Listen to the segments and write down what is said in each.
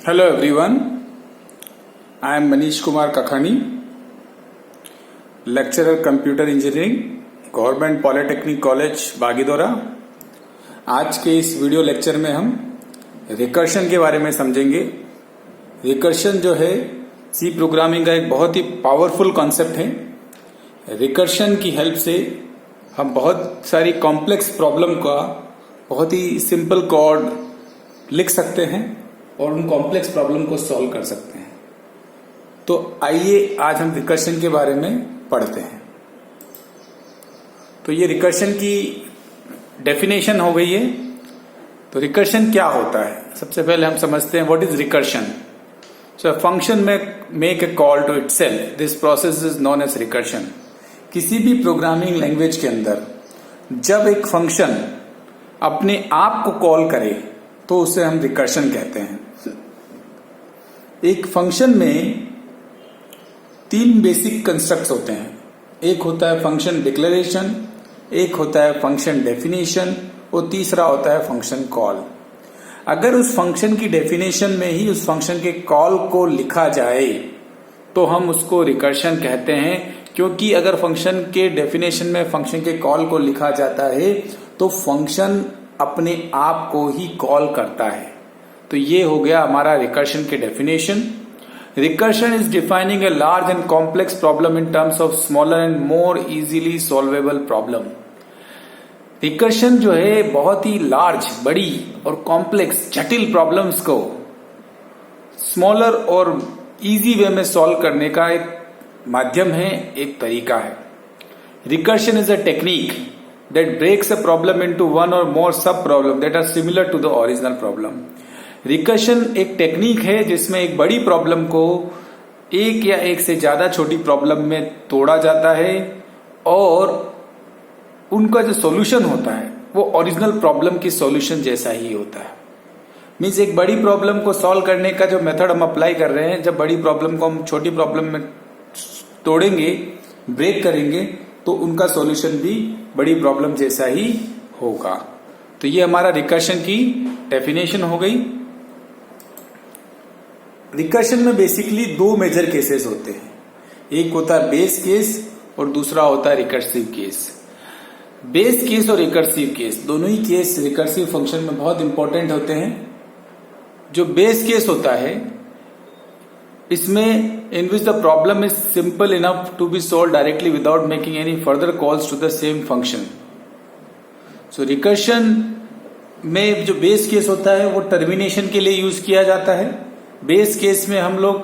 Hello everyone, I am Manish Kumar Kakhani, lecturer Computer Engineering, government polytechnic college Bagidora. आज के इस video lecture में हम रिकर्शन के बारे में समझेंगे। रिकर्शन जो है सी प्रोग्रामिंग का एक बहुत ही पावरफुल कॉन्सेप्ट है। रिकर्शन की हेल्प से हम बहुत सारी कॉम्प्लेक्स प्रॉब्लम का बहुत ही सिंपल कोड लिख सकते हैं और उन कॉम्प्लेक्स प्रॉब्लम को सॉल्व कर सकते हैं। तो आइए आज हम रिकर्शन के बारे में पढ़ते हैं। तो ये रिकर्शन की डेफिनेशन हो गई है। तो रिकर्शन क्या होता है, सबसे पहले हम समझते हैं what is recursion. So function में make a call to itself, this process is known as recursion. किसी भी प्रोग्रामिंग लैंग्वेज के अंदर जब एक फंक्शन अपने आप को कॉल करे तो उसे हम रिकर्शन कहते हैं। एक फंक्शन में तीन बेसिक कंस्ट्रक्ट्स होते हैं। एक होता है फंक्शन डिक्लेरेशन, एक होता है फंक्शन डेफिनेशन और तीसरा होता है फंक्शन कॉल। अगर उस फंक्शन की डेफिनेशन में ही उस फंक्शन के कॉल को लिखा जाए तो हम उसको रिकर्शन कहते हैं, क्योंकि अगर फंक्शन के डेफिनेशन में फंक्शन के कॉल को लिखा जाता है तो फंक्शन अपने आप को ही कॉल करता है। तो ये हो गया हमारा रिकर्शन के डेफिनेशन। Recursion is defining a large and complex problem in terms of smaller and more easily solvable problem. Recursion जो है बहुत ही लार्ज, बड़ी और कॉम्प्लेक्स जटिल प्रॉब्लम्स को स्मॉलर और इजी वे में सॉल्व करने का एक माध्यम है, एक तरीका है। Recursion is a technique that breaks a problem into one or more sub problem that are similar to the original problem। Recursion एक टेक्निक है जिसमें एक बड़ी प्रॉब्लम को एक या एक से ज्यादा छोटी प्रॉब्लम में तोड़ा जाता है और उनका जो सॉल्यूशन होता है वो ओरिजिनल प्रॉब्लम की सॉल्यूशन जैसा ही होता है। मीन्स एक बड़ी प्रॉब्लम को सॉल्व करने का जो मेथड हम अप्लाई कर रहे हैं, जब बड़ी प्रॉब्लम को हम छोटी प्रॉब्लम में तोड़ेंगे, ब्रेक करेंगे, तो उनका सॉल्यूशन भी बड़ी प्रॉब्लम जैसा ही होगा। तो ये हमारा रिकर्शन की डेफिनेशन हो गई। रिकर्शन में बेसिकली दो मेजर केसेस होते हैं। एक होता है बेस केस और दूसरा होता है रिकर्सिव केस। बेस केस और रिकर्सिव केस दोनों ही केस रिकर्सिव फंक्शन में बहुत इंपॉर्टेंट होते हैं। जो बेस केस होता है इसमें in which the problem is simple enough to be solved directly without making any further calls to the same function। So recursion में जो बेस केस होता है वो टर्मिनेशन के लिए यूज किया जाता है। बेस केस में हम लोग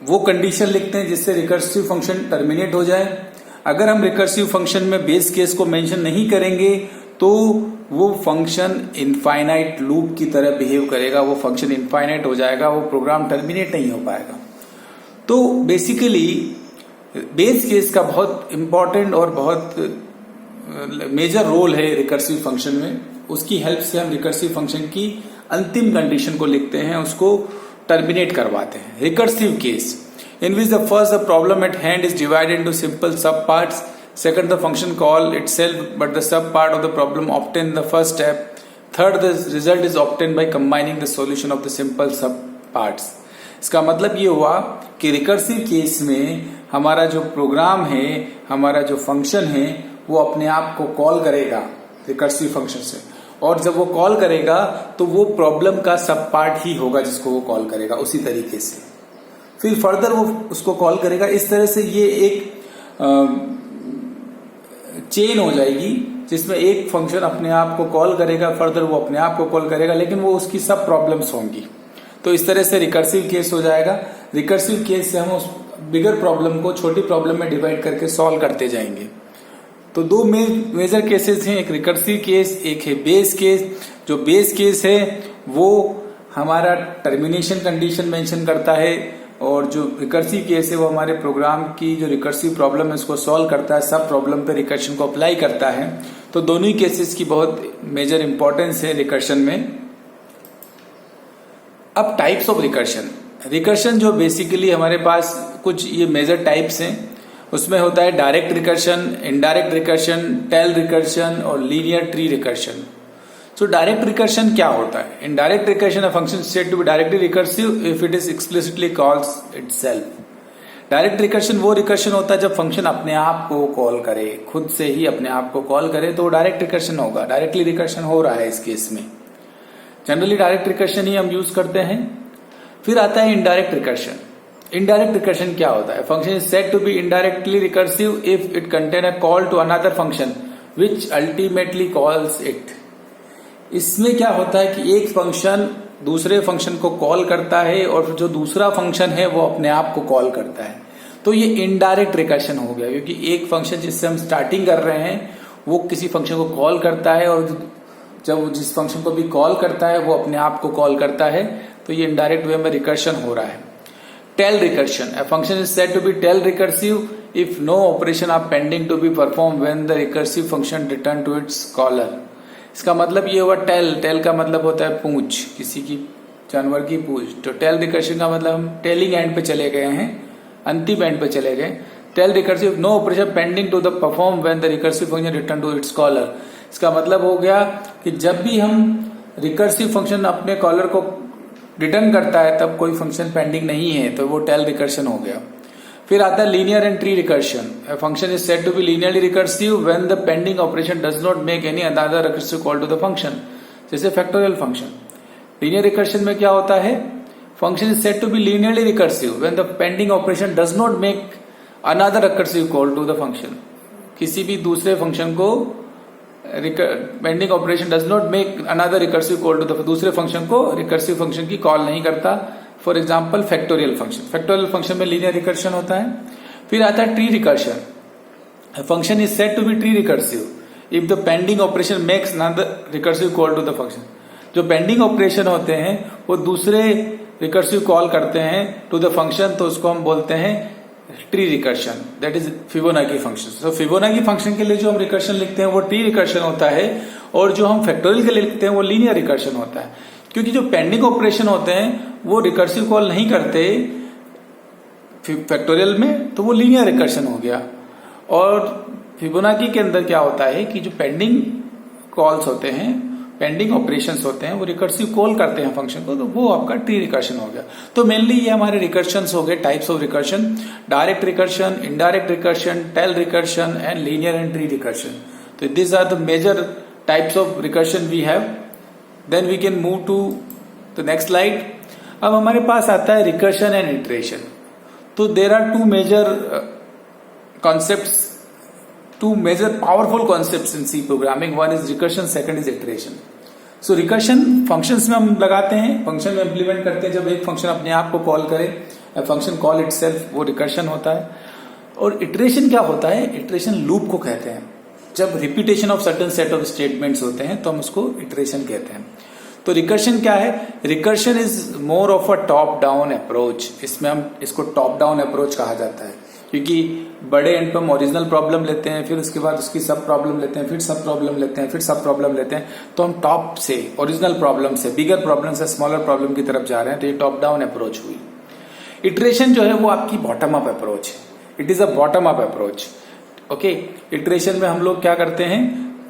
वो कंडीशन लिखते हैं जिससे रिकर्सिव फंक्शन टर्मिनेट हो जाए। अगर हम रिकर्सिव फंक्शन में बेस केस को मेंशन नहीं करेंगे तो वो फंक्शन इनफाइनाइट लूप की तरह बिहेव करेगा, वो फंक्शन इनफाइनाइट हो जाएगा, वो प्रोग्राम टर्मिनेट नहीं हो पाएगा। तो बेसिकली बेस केस का बहुत इंपॉर्टेंट और बहुत मेजर रोल है रिकर्सिव फंक्शन में। उसकी हेल्प से हम रिकर्सिव फंक्शन की अंतिम कंडीशन को लिखते हैं, उसको टर्मिनेट करवाते हैं। Recursive case in which the first the problem at hand is divided into simple सब parts, second the function call itself but the sub part of the problem obtained in the first step, third the result is obtained by combining the solution of the simple sub parts। इसका मतलब ये हुआ कि recursive case में हमारा जो programme है, हमारा जो फंक्शन है, वो अपने आप को कॉल करेगा रिकर्सिव फंक्शन से, और जब वो कॉल करेगा तो वो प्रॉब्लम का सब पार्ट ही होगा जिसको वो कॉल करेगा उसी तरीके से। फिर फर्दर वो उसको कॉल करेगा। इस तरह से ये एक चेन हो जाएगी जिसमें एक फंक्शन अपने आप को कॉल करेगा, फर्दर वो अपने आप को कॉल करेगा, लेकिन वो उसकी सब प्रॉब्लम्स होंगी। तो इस तरह से रिकर्सिव केस हो जाएगा। रिकर्सिव केस से हम उस बिगर प्रॉब्लम को छोटी प्रॉब्लम में डिवाइड करके सॉल्व करते जाएंगे। तो दो मेजर केसेस हैं, एक रिकर्सिव केस, एक है बेस केस। जो बेस केस है वो हमारा टर्मिनेशन कंडीशन मेंशन करता है और जो रिकर्सिव केस है वो हमारे प्रोग्राम की जो रिकर्सिव प्रॉब्लम है उसको सॉल्व करता है, सब प्रॉब्लम पे रिकर्शन को अप्लाई करता है। तो दोनों ही केसेस की बहुत मेजर इंपॉर्टेंस है रिकर्शन में। अब टाइप्स ऑफ रिकर्शन। रिकर्शन जो बेसिकली हमारे पास कुछ ये मेजर टाइप्स हैं, उसमें होता है direct recursion, indirect recursion, tail recursion और linear tree recursion. So direct recursion क्या होता है? In direct recursion a function is said to be directly recursive if it is explicitly calls itself. Direct recursion वो recursion होता है जब function अपने आप को कॉल करे, खुद से ही अपने आप को कॉल करे तो डायरेक्ट रिकर्शन होगा। डायरेक्टली रिकर्शन हो रहा है इस केस में, जनरली डायरेक्ट रिकर्शन ही हम यूज करते हैं। फिर आता है इनडायरेक्ट रिकर्शन। इनडायरेक्ट रिकर्शन क्या होता है? Function is said to be indirectly recursive if it contain a call to another function which ultimately calls it. इसमें क्या होता है कि एक फंक्शन दूसरे फंक्शन को कॉल करता है और जो दूसरा फंक्शन है वो अपने आप को कॉल करता है। तो ये इनडायरेक्ट रिकर्शन हो गया, क्योंकि एक फंक्शन जिससे हम स्टार्टिंग कर रहे हैं वो किसी फंक्शन को कॉल करता है और जब जिस फंक्शन को भी कॉल करता है वो अपने आप को कॉल करता है। तो ये इनडायरेक्ट वे में रिकर्शन हो रहा है। Tail recursion, a function is said to be tail recursive if no operation are pending to be perform when the recursive function return to its caller. इसका मतलब ये हुआ टेल। टेल का मतलब होता है पूंछ, किसी की जानवर की पूंछ। तो टेल रिकर्शन का मतलब हम टेलिंग एंड पे चले गए हैं, अंतिम एंड पे चले गए। Tail recursive no operation pending to the perform when the recursive function return to its caller. इसका मतलब हो गया कि जब भी हम रिकर्सिव फंक्शन अपने कॉलर को रिटर्न करता है तब कोई फंक्शन पेंडिंग नहीं है, तो वो टेल रिकर्शन हो गया। फिर आता है linear and tree recursion. A function is said to be linearly recursive when the pending operation does not make any other recursive call to the function. जैसे फैक्टोरियल फंक्शन। लीनियर रिकर्शन में क्या होता है? Function is said to be linearly recursive when the pending operation does not make another recursive call to the function. किसी भी दूसरे function को pending operation does not make another recursive call to the दूसरे function को recursive function की call नहीं करता। For example factorial function. Factorial function में लीनियर रिकर्शन होता है। फिर आता है tree recursion. Function is said to be tree recursive if the pending operation makes another recursive call to the function. जो पेंडिंग ऑपरेशन होते हैं वो दूसरे रिकर्सिव कॉल करते हैं टू द फंक्शन, तो उसको हम बोलते हैं tree recursion. That is Fibonacci function. तो फिबोनाची फंक्शन के लिए जो हम रिकर्शन लिखते हैं वो ट्री रिकर्शन होता है, और जो हम फैक्टोरियल के लिए लिखते हैं वो लीनियर रिकर्शन होता है। क्योंकि जो पेंडिंग ऑपरेशन होते हैं वो रिकर्सिव कॉल नहीं करते फैक्टोरियल में, तो वो लीनियर रिकर्शन हो गया। और फिबोनाची के अंदर क्या होता है कि जो पेंडिंग कॉल्स होते हैं, पेंडिंग ऑपरेशंस होते हैं, वो रिकर्सिव कॉल करते हैं फंक्शन को, तो वो आपका ट्री रिकर्शन हो गया। तो मेनली ये हमारे रिकर्शंस हो गए, types of recursion: direct recursion, indirect recursion, tail recursion and linear and tree recursion. तो this are the major types of recursion we have. Then we can move to the next slide. अब हमारे पास आता है recursion and iteration. तो there are two major concepts, two major powerful concepts in C programming. One is recursion, second is iteration. So recursion functions में हम लगाते हैं, फंक्शन में इंप्लीमेंट करते हैं। जब एक फंक्शन अपने आप को कॉल करे, फंक्शन कॉल इटसेल्फ, वो रिकर्शन होता है। और इटरेशन क्या होता है? इटरेशन लूप को कहते हैं। जब repetition of certain set of statements होते हैं तो हम उसको इटरेशन कहते हैं। तो रिकर्शन क्या है? Recursion is more of a top down approach. इसमें हम इसको टॉप डाउन अप्रोच कहा जाता है, क्योंकि बड़े एंड पे हम ओरिजिनल प्रॉब्लम लेते हैं, फिर उसके बाद उसकी सब प्रॉब्लम लेते हैं, फिर सब प्रॉब्लम लेते हैं, फिर सब प्रॉब्लम लेते हैं। तो हम टॉप से, ओरिजिनल प्रॉब्लम से, बिगर प्रॉब्लम से स्मॉलर प्रॉब्लम की तरफ जा रहे हैं। तो ये टॉप डाउन अप्रोच हुई। इटरेशन जो है वो आपकी बॉटम अप अप्रोच है। It is a bottom up approach. Okay, iteration में हम लोग क्या करते हैं?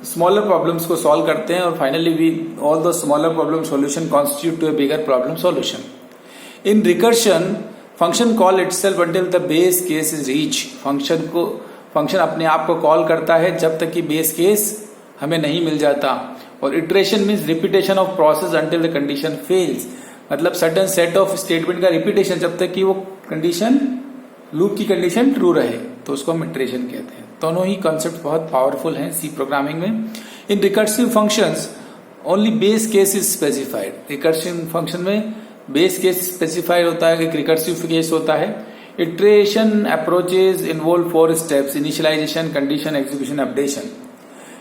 स्मॉलर प्रॉब्लम्स को सॉल्व करते हैं और finally we all the smaller problem solution constitute to a bigger problem solution. In recursion function call itself until the base case is reach. Function अपने आप को कॉल करता है जब तक कि बेस केस हमें नहीं मिल जाता। और iteration means repetition of process until the condition fails. मतलब सर्टेन सेट ऑफ स्टेटमेंट का रिपीटेशन जब तक कि वो कंडीशन, लूप की कंडीशन ट्रू रहे, तो उसको हम इटरेशन कहते हैं। दोनों ही कॉन्सेप्ट बहुत पावरफुल हैं सी प्रोग्रामिंग में। In recursive functions only base case is specified. Recursive function में बेस केस स्पेसिफाइड होता है, एक रिकर्सिव केस होता है। Iteration approaches involve 4 steps: initialization, condition, execution, updation.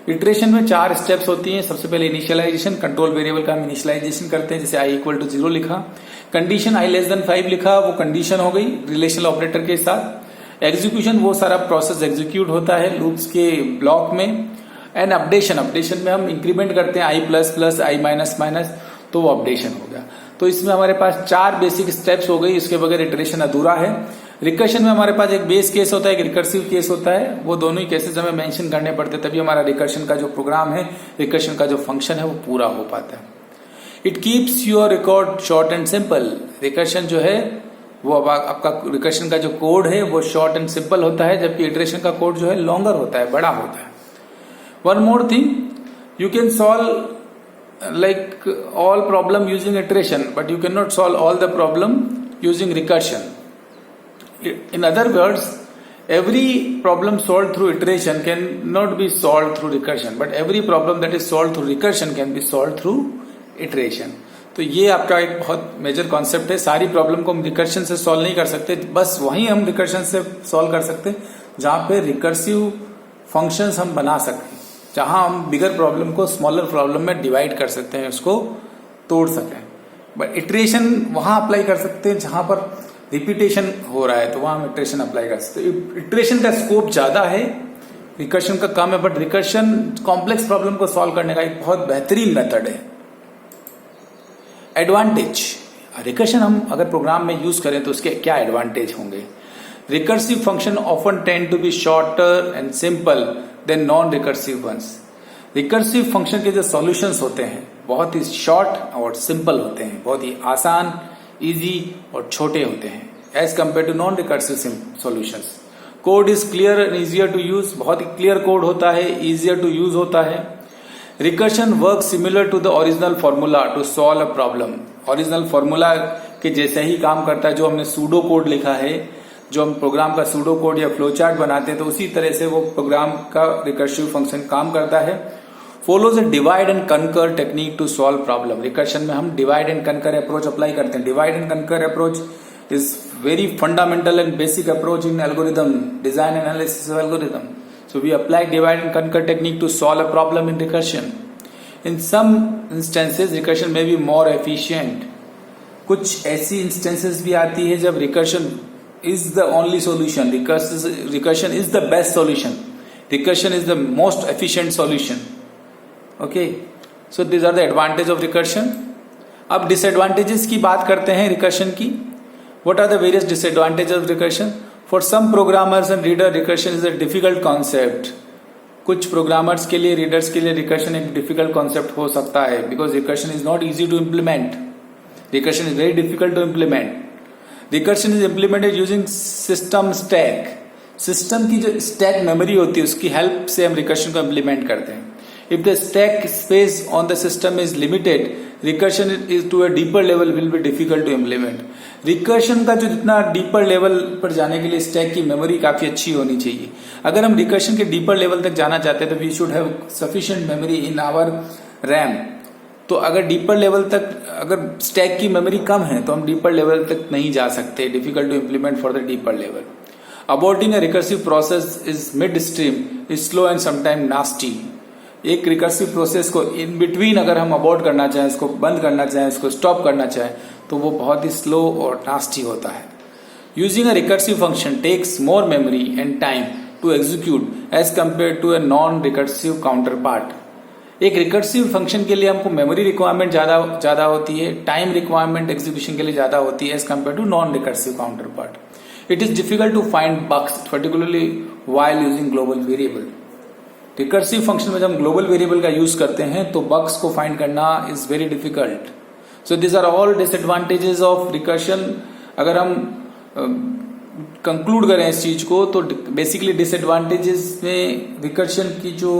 Iteration में 4 स्टेप्स होती हैं। सबसे पहले इनिशियलाइजेशन, कंट्रोल वेरिएबल का हम इनिशियलाइजेशन करते हैं, जैसे i = 0 लिखा। कंडीशन i <5 लिखा, वो कंडीशन हो गई रिलेशनल ऑपरेटर के साथ। एग्जीक्यूशन, वो सारा प्रोसेस एग्जीक्यूट होता है लूप्स के ब्लॉक में। एंड अपडेशन, अपडेशन में हम इंक्रीमेंट करते हैं i++, i-, तो वो अपडेशन हो गया। तो इसमें हमारे पास 4 बेसिक स्टेप्स हो गई। इसके बगैर इटरेशन अधूरा है। रिकर्शन में हमारे पास एक बेस केस होता है, एक रिकर्सिव केस होता है, वो दोनों ही केसेस हमें मेंशन करने पड़ते हैं, तभी हमारा रिकर्शन का जो प्रोग्राम है, रिकर्शन का जो फंक्शन है वो पूरा हो पाता है। It keeps your record short and simple. Recursion जो है वो अब आपका रिकर्शन का जो कोड है वो शॉर्ट एंड सिंपल होता है, जबकि इटरेशन का कोड जो है लॉन्गर होता है, बड़ा होता है। One more thing, you can solve like all problem using iteration, but you can not solve all the problem using recursion. In other words, every problem solved through iteration cannot be solved through recursion, but every problem that is solved through recursion can be solved through iteration. तो ये आपका एक बहुत major concept है। सारी problem को हम recursion से सॉल्व नहीं कर सकते, बस वही हम रिकर्शन से सॉल्व कर सकते जहां पे रिकर्सिव फंक्शंस हम बना सकते, जहां हम बिगर प्रॉब्लम को स्मॉलर प्रॉब्लम में डिवाइड कर सकते हैं, उसको तोड़ सकें। बट इटरेशन वहां अप्लाई कर सकते हैं जहां पर रिपीटेशन हो रहा है, तो वहां हम इटरेशन अप्लाई कर सकते हैं। इटरेशन का स्कोप ज्यादा है, रिकर्शन का कम है, बट रिकर्शन कॉम्प्लेक्स प्रॉब्लम को सॉल्व करने का एक बहुत बेहतरीन मेथड है। एडवांटेज, रिकर्शन हम अगर प्रोग्राम में यूज करें तो उसके क्या एडवांटेज होंगे? Recursive function often tend to be shorter and simple than non recursive ones. Recursive function के जो सॉल्यूशंस होते हैं बहुत ही शॉर्ट और सिंपल होते हैं, बहुत ही आसान, इजी और छोटे होते हैं as compare to non recursive solutions. Code is clear and easier to use, बहुत ही क्लियर कोड होता है, इजियर टू यूज होता है। Recursion work similar to the original formula to solve a problem. Original formula के जैसे ही काम करता है, जो हमने सूडो कोड लिखा है, जो हम प्रोग्राम का सूडो कोड या फ्लो चार्ट बनाते हैं, तो उसी तरह से वो प्रोग्राम का रिकर्सिव फंक्शन काम करता है। Follows a divide and conquer technique to solve problem. Recursion में हम divide and conquer approach apply करते हैं। Divide and conquer approach is very fundamental and basic approach in algorithm design analysis of algorithm. So we apply divide and conquer technique to solve a problem in recursion. In some instances recursion may be more efficient. कुछ ऐसी instances भी आती है जब recursion is the only solution, recursion is the best solution, recursion is the most efficient solution. Okay, so this are the advantage of recursion. अब disadvantages की बात करते हैं रिकर्शन की। What are the various disadvantages of recursion? For some programmers and reader recursion is a difficult concept. कुछ programmers के लिए, readers के लिए रिकर्शन एक डिफिकल्ट कॉन्सेप्ट हो सकता है, because recursion is not easy to implement. Recursion is very difficult to implement. Recursion is implemented using system stack. System की जो स्टैक मेमोरी होती है उसकी हेल्प से हम रिकर्शन को इम्प्लीमेंट करते हैं। If the stack space on the system is limited, recursion is to a deeper level will be difficult to implement. Recursion का जो जितना डीपर लेवल पर जाने के लिए स्टैक की मेमोरी काफी अच्छी होनी चाहिए। अगर हम रिकर्शन के डीपर लेवल तक जाना चाहते हैं तो we should have sufficient memory in our RAM. तो अगर डीपर लेवल तक, अगर स्टैक की मेमोरी कम है तो हम डीपर लेवल तक नहीं जा सकते। Difficult to implement for the deeper level. Aborting a recursive process is midstream is slow and sometimes nasty. एक रिकर्सिव प्रोसेस को इन बिटवीन अगर हम अबॉर्ट करना चाहें, इसको बंद करना चाहें, इसको स्टॉप करना चाहें, तो वो बहुत ही स्लो और नास्टी होता है। Using a recursive function takes more memory and time to execute as compare to a non recursive counterpart. एक रिकर्सिव फंक्शन के लिए हमको मेमोरी रिक्वायरमेंट ज्यादा होती है, टाइम रिक्वायरमेंट एग्जीक्यूशन के लिए ज्यादा होती है as compare to non recursive counterpart. It is difficult to find bugs particularly while using global variable. Recursive function में जब हम ग्लोबल वेरिएबल का यूज करते हैं तो बग्स को फाइंड करना is very difficult. So this are all disadvantages of recursion. अगर हम कंक्लूड करें इस चीज को तो बेसिकली डिसएडवांटेजेस में रिकर्शन की जो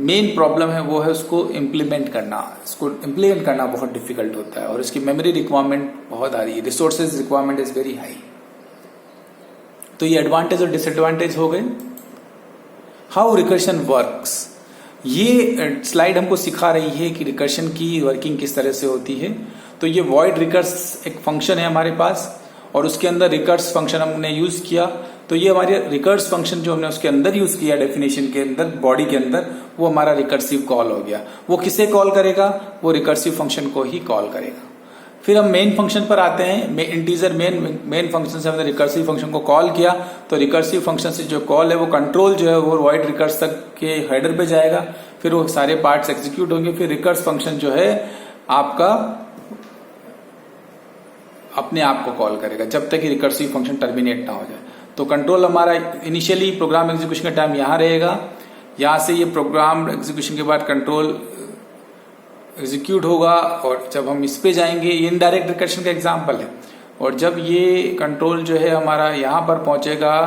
मेन प्रॉब्लम है वो है उसको इम्प्लीमेंट करना। इसको इम्प्लीमेंट करना बहुत डिफिकल्ट होता है और इसकी मेमोरी रिक्वायरमेंट बहुत आ रही है, resources requirement is very high. तो ये एडवांटेज और डिसएडवांटेज हो गए। हाउ रिकर्शन वर्क्स, ये स्लाइड हमको सिखा रही है कि रिकर्शन की वर्किंग किस तरह से होती है। तो ये वॉइड रिकर्स एक फंक्शन है हमारे पास और उसके अंदर रिकर्स फंक्शन हमने यूज किया। तो ये हमारे रिकर्स फंक्शन जो हमने उसके अंदर यूज किया डेफिनेशन के अंदर, बॉडी के अंदर, वो हमारा रिकर्सिव कॉल हो गया। वो किसे कॉल करेगा? वो रिकर्सिव फंक्शन को ही कॉल करेगा। फिर हम मेन फंक्शन पर आते हैं। इंटीजर मेन फंक्शन से हमने रिकर्सिव फंक्शन को कॉल किया तो रिकर्सिव फंक्शन से जो कॉल है वो कंट्रोल जो है वो वॉइड रिकर्स तक के हेडर पे जाएगा, फिर वो सारे पार्ट्स एग्जीक्यूट होंगे। फिर रिकर्स फंक्शन जो है आपका अपने आप को कॉल करेगा जब तक कि रिकर्सिव फंक्शन टर्मिनेट ना हो जाए। तो कंट्रोल हमारा इनिशियली प्रोग्राम एग्जीक्यूशन का टाइम यहां रहेगा, यहां से ये प्रोग्राम एग्जीक्यूशन के बाद कंट्रोल एग्जीक्यूट होगा, और जब हम इस पे जाएंगे, ये इनडायरेक्ट रिकर्शन का एग्जांपल है, और जब ये कंट्रोल जो है हमारा यहां पर पहुंचेगा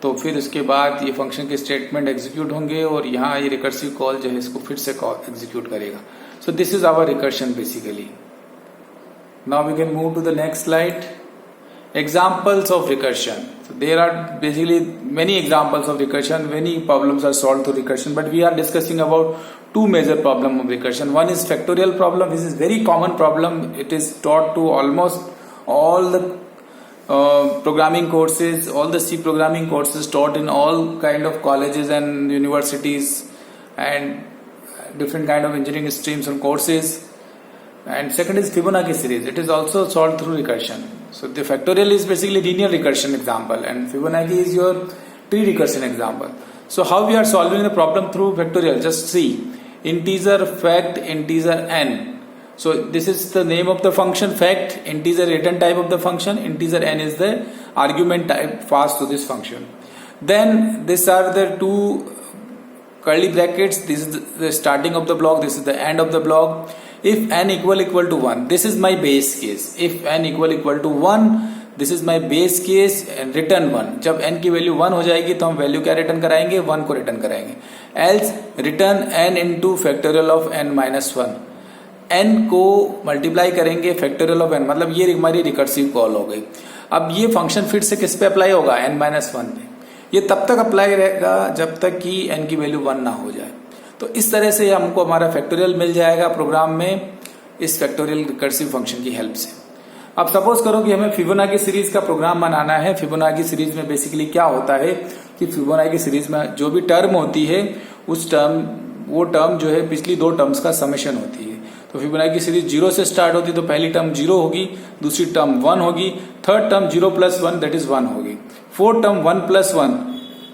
तो फिर उसके बाद ये फंक्शन के स्टेटमेंट एग्जीक्यूट होंगे और यहाँ ये रिकर्सिव कॉल जो है इसको फिर से एग्जीक्यूट करेगा। So this is our recursion basically. Now we can move to the next slide. Examples of recursion. So there are basically many examples of recursion. Many problems are solved through recursion, but we are discussing about two major problem of recursion. One is factorial problem. This is very common problem. It is taught to almost all the programming courses, all the C programming courses taught in all kind of colleges and universities and different kind of engineering streams and courses. And second is Fibonacci series. It is also solved through recursion. So the factorial is basically linear recursion example, and Fibonacci is your tree recursion example. So how we are solving the problem through factorial? Just see, integer fact integer n. So this is the name of the function fact, integer return type of the function, integer n is the argument type passed to this function. Then these are the two curly brackets. This is the starting of the block, this is the end of the block. If n equal to 1, this is my base case. If n equal to 1, this is my base case and return 1. जब n की value 1 हो जाएगी तो हम value क्या return कराएंगे? 1 को return कराएंगे। Else return n into factorial of n minus 1. n को मल्टीप्लाई करेंगे फैक्टोरियल ऑफ n, मतलब ये हमारी रिकर्सिव कॉल हो गई। अब ये फंक्शन फिर से किस पे अप्लाई होगा? n माइनस 1 पे। ये तब तक अप्लाई रहेगा जब तक कि n की वैल्यू 1 ना हो जाए। तो इस तरह से हमको हमारा फैक्टोरियल मिल जाएगा प्रोग्राम में इस फैक्टोरियल रिकर्सिव फंक्शन की हेल्प से। अब सपोज करो कि हमें फिबोनाची सीरीज का प्रोग्राम बनाना है। फिबोनाची सीरीज में बेसिकली क्या होता है कि फिबोनाची सीरीज में जो भी टर्म होती है वो टर्म जो है पिछली दो टर्म्स का समेशन होती है। तो फिबोनाची सीरीज 0 से स्टार्ट होती है, तो पहली टर्म 0 होगी, दूसरी टर्म 1 होगी, third term 0 plus 1 that is 1 होगी, फोर्थ टर्म 1 प्लस 1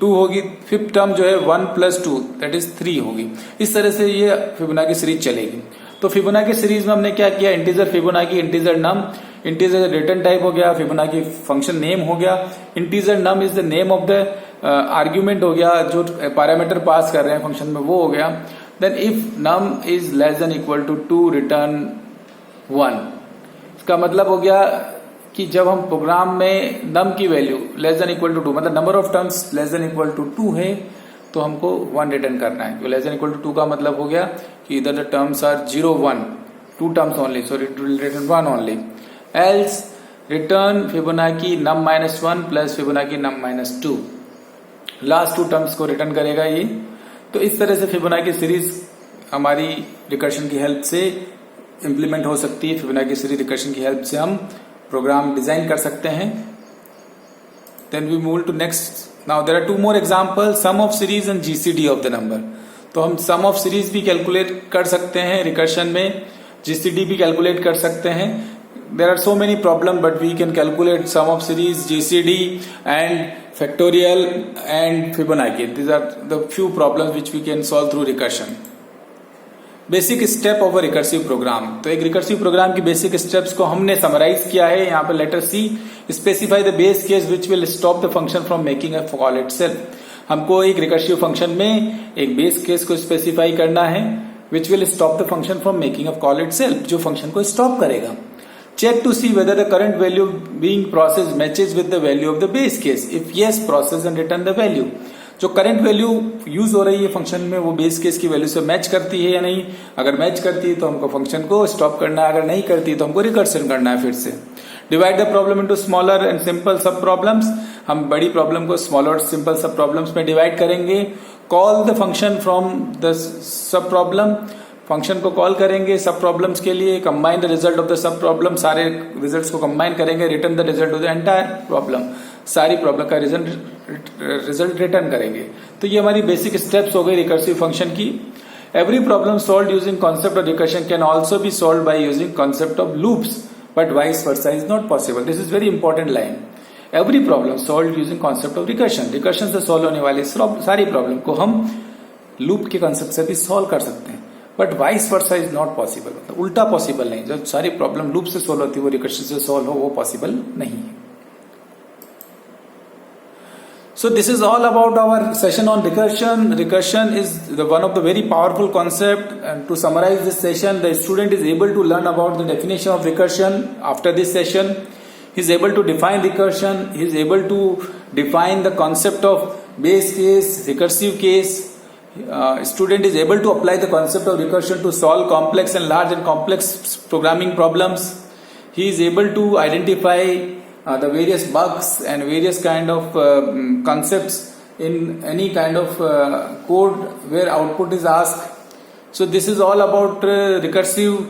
2 होगी, फिफ्थ टर्म जो है 1 प्लस 2 दैट इज 3 होगी। इस तरह से ये फिबोनाची सीरीज चलेगी। तो फिबोनाची सीरीज में हमने क्या किया? Integer Fibonacci, integer num, integer return type हो गया, फिबोनाची फंक्शन नेम हो गया, integer num is the name of the argument हो गया, जो पैरामीटर पास कर रहे हैं फंक्शन में वो हो गया। Then if num is less than equal to 2 return 1। इसका मतलब हो गया कि जब हम प्रोग्राम में नम की value less than equal to 2, मतलब number of terms less than equal to 2 है, तो हमको 1 रिटर्न करना है। लेस देन इक्वल टू 2 का मतलब हो गया कि इधर the terms are 0 1, 2 terms only, so it will return 1 only. Else return Fibonacci num minus 1 plus Fibonacci num minus 2, last 2 terms को रिटर्न करेगा ये। तो इस तरह से फिबोनाची सीरीज हमारी रिकर्शन की हेल्प से इंप्लीमेंट हो सकती है। फिबोनाची सीरीज रिकर्शन की हेल्प से हम प्रोग्राम डिजाइन कर सकते हैं। Then we move to next. Now there are 2 more example, sum of series and GCD of the number. तो हम सम ऑफ सीरीज भी कैलकुलेट कर सकते हैं रिकर्शन में, जीसीडी भी कैलकुलेट कर सकते हैं। There are so many problem but we can calculate sum of series, GCD and factorial and Fibonacci. These are the few problems which we can solve through recursion. Basic step of a recursive program. तो एक recursive program की basic steps को हमने summarise किया है यहाँ पर। Letter C, specify the base case which will stop the function from making a call itself. हमको एक रिकर्सिव फंक्शन में एक बेस केस को स्पेसिफाई करना है which will stop the function from making a call itself, जो function को stop करेगा। Check to see whether the current value being process matches with the value of the base case. If yes, process and return the value. जो current value use हो रही है function में वो base case की value से match करती है या नहीं। अगर मैच करती है तो हमको फंक्शन को स्टॉप करना है, अगर नहीं करती है तो हमको रिकर्सन करना है फिर से। Divide the problem into smaller and simple सब प्रॉब्लम्स। हम बड़ी प्रॉब्लम को स्मॉलर और सिंपल सब प्रॉब्लम्स में डिवाइड करेंगे। Call the function from the sub problem. Function को कॉल करेंगे सब प्रॉब्लम्स के लिए। Combine the result of the sub problem, सारे रिजल्ट्स को कंबाइन करेंगे। Return the result of the entire problem, सारी प्रॉब्लम का रिजल्ट रिटर्न करेंगे। तो ये हमारी बेसिक स्टेप्स हो गई रिकर्सिव फंक्शन की। Every problem solve using concept of recursion can also be solve by using concept of loops, but vice versa is not possible. This is very important line. Every problem solve using concept of recursion, recursion से solve होने वाली सारी problem को हम loop के concept से भी solve कर सकते हैं, but vice versa is not possible, मतलब उल्टा पॉसिबल नहीं, जो सारी प्रॉब्लम लूप से सोल्व होती है वो रिकर्शन से सोल्व हो, वो पॉसिबल नहीं है. So this is all about our session on recursion. Recursion is one of the very powerful concept, and to summarize this session, the student is able to learn about the definition of recursion. After this session, he is able to define recursion, he is able to define the concept of base case, recursive case. Student is able to apply the concept of recursion to solve complex and large and complex programming problems. He is able to identify the various bugs and various kind of concepts in any kind of code where output is asked. So this is all about recursive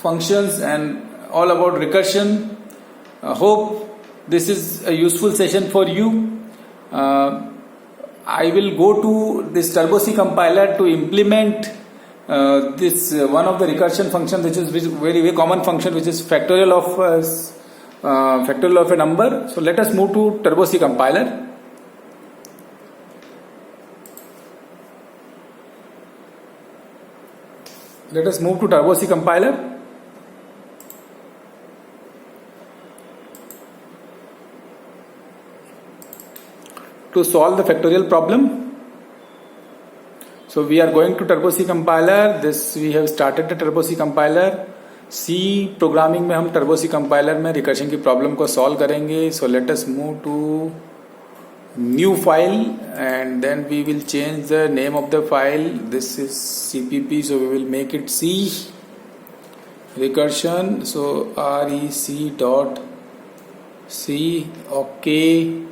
functions and all about recursion. Hope this is a useful session for you. I will go to this TurboC compiler to implement this one of the recursion function, which is very very common function, which is factorial of a number. So let us move to TurboC compiler. Let us move to TurboC compiler. To solve the factorial problem. So we are going to TurboC compiler. This we have started the TurboC compiler. C programming में हम TurboC compiler में recursion की problem को solve करेंगे. So let us move to new file and then we will change the name of the file. This is CPP, so we will make it C recursion. So rec dot C. Okay.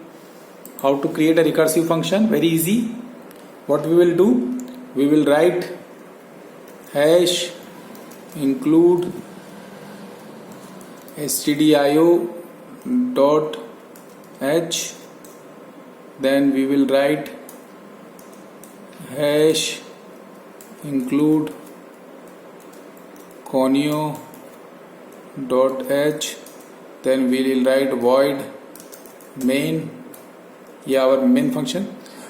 How to create a recursive function? Very easy. What we will do? We will write hash include stdio dot h, then we will write hash include conio dot h, then we will write void main, our main function.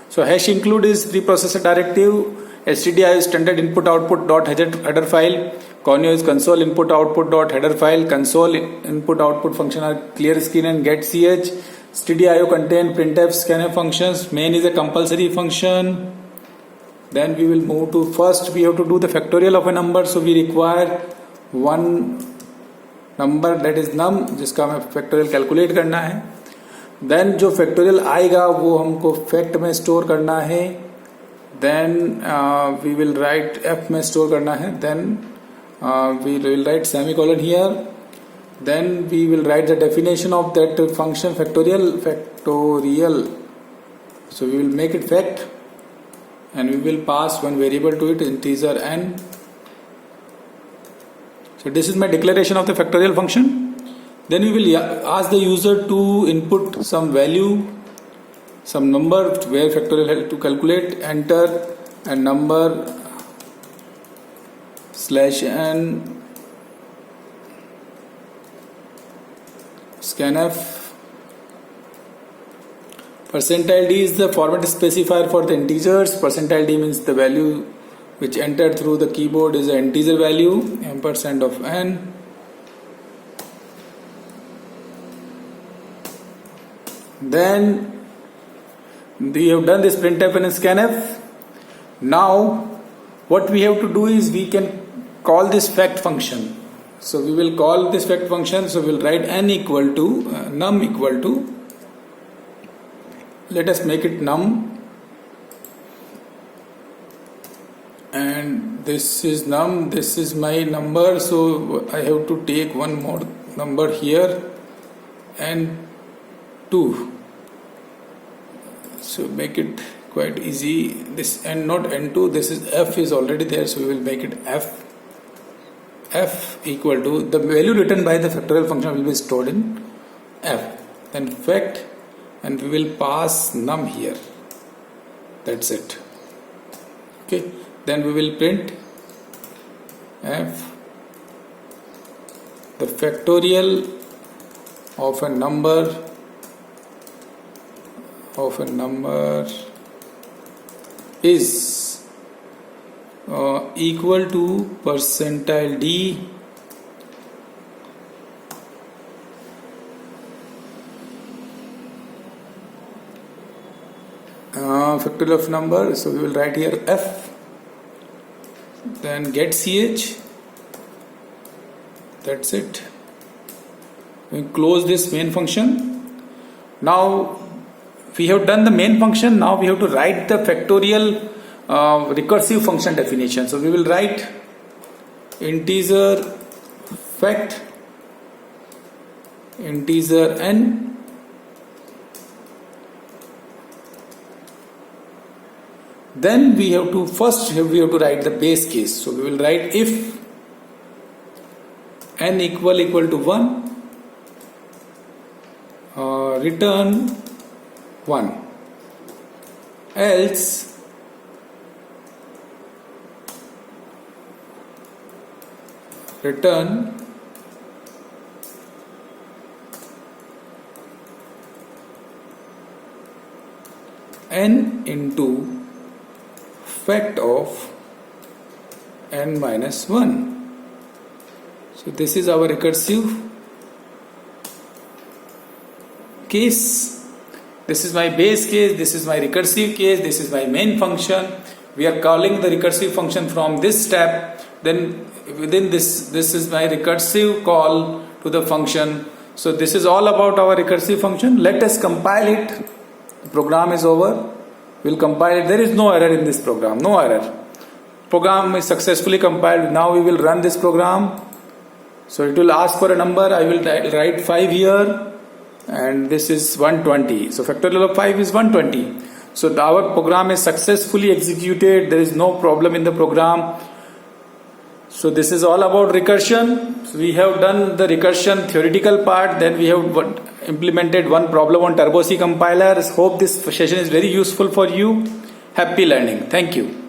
So hash include is preprocessor directive, stdio is standard input output dot header file, conio is console input output dot header file, console input output function are clear screen and get ch, stdio contain printf scanf functions, main is a compulsory function. Then we will move to first we have to do the factorial of a number, so we require one number that is num, जिसका हमें factorial calculate करना है. Then जो factorial आएगा वो हमको fact में store करना है. Then we will write F में स्टोर करना है. Then we will write semicolon here. Then we will write the definition of that function factorial. So we will make it fact and we will pass one variable to it, integer n. So this is my declaration of the factorial function. Then we will ask the user to input some value, some number where factorial has to calculate, enter a number /n scanf. Percentile d is the format specifier for the integers. Percentile d means the value which entered through the keyboard is an integer value, ampersand of n. Then we have done this printf and scanf. Now what we have to do is we can call this fact function. So we will call this fact function. So we will write n equal to num equal to, let us make it num, and this is num, this is my number, so I have to take one more number here and 2. So make it quite easy. This and not n2, this is f is already there, so we will make it f equal to, the value written by the factorial function will be stored in f, then fact, and we will pass num here. That's it. Okay, then we will print f, the factorial of a number is equal to percentile D factorial of number, so we will write here f, then get ch, that's it. We close this main function. Now we have done the main function, now we have to write the factorial recursive function definition. So we will write integer fact integer n then we have to write the base case. So we will write if n equal to 1 return 1, else return n into fact of n minus 1. So this is our recursive case. This is my base case, this is my recursive case, this is my main function. We are calling the recursive function from this step. Then within this is my recursive call to the function. So this is all about our recursive function. Let us compile it. The program is over. We'll compile it. There is no error in this program, no error. Program is successfully compiled. Now we will run this program. So it will ask for a number. I will write 5 here, and this is 120. So factorial of 5 is 120. So our program is successfully executed. There is no problem in the program. So this is all about recursion. So we have done the recursion theoretical part. Then we have implemented one problem on Turbo C compiler. Hope this session is very useful for you. Happy learning. Thank you.